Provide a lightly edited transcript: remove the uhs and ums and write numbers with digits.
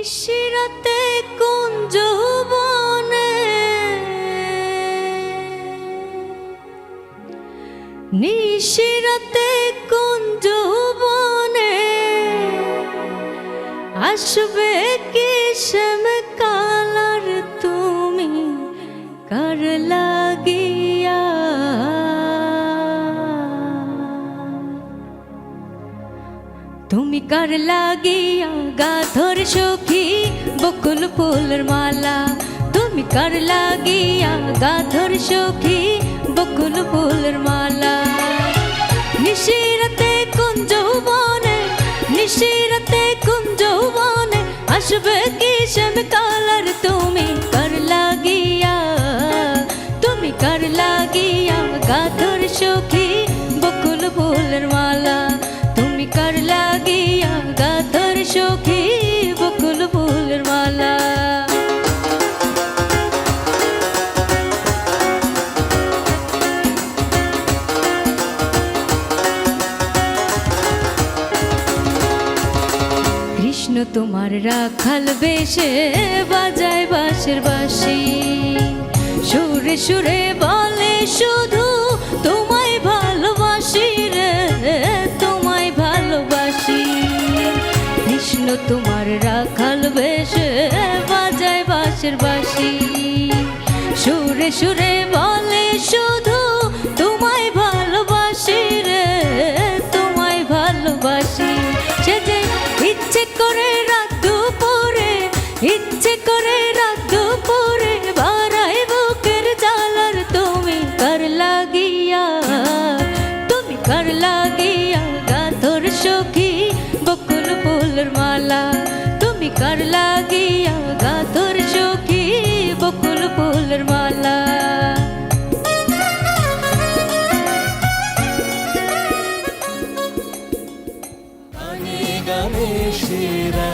নিশিরাতে কোন যৌবনে নিশিরাতে কোন যৌবনে আসবে কি শ্যাম কালার তুমি কার লাগিয়া তুমি কার লাগিয়া গাধর সখী বকুল ফুলের মালা তুমি কার লাগিয়া গাধর সখী বকুল ফুলের মালা নিশিরাতে কোন যৌবনে নিশিরাতে কোন যৌবনে আসবে কি শ্যাম কালার তুমি কার লাগিয়া তুমি কার লাগিয়া গাধর সখী বকুল ফুলের মালা তুমি কার লাগিয়া গাধর সখী বকুল ফুলের মালা কৃষ্ণ তোমার রাখাল বেশে বাজায় বাঁশের বাঁশি সুরে সুরে বলে শুধু তোমায় ভালোবাসি রে তোমায় ভালোবাসি কৃষ্ণ তোমার রাখাল বেশে বাজায় বাঁশের বাঁশি সুরে সুরে বলে শুধু তোমায় ভালোবাসি রে তোমায় ভালোবাসি সে যে ইচ্ছে করে রাত দুপুরে ইচ্ছে করে রাত দুপুরে বাড়াই বুকের জ্বালার তুমি কার লাগিয়া তুমি কার লাগিয়া গাধর সখী বকুল ফুলের মালা তুমি কার লাগিয়া গাধর সখী বকুল ফুলের মালা গানে সেরা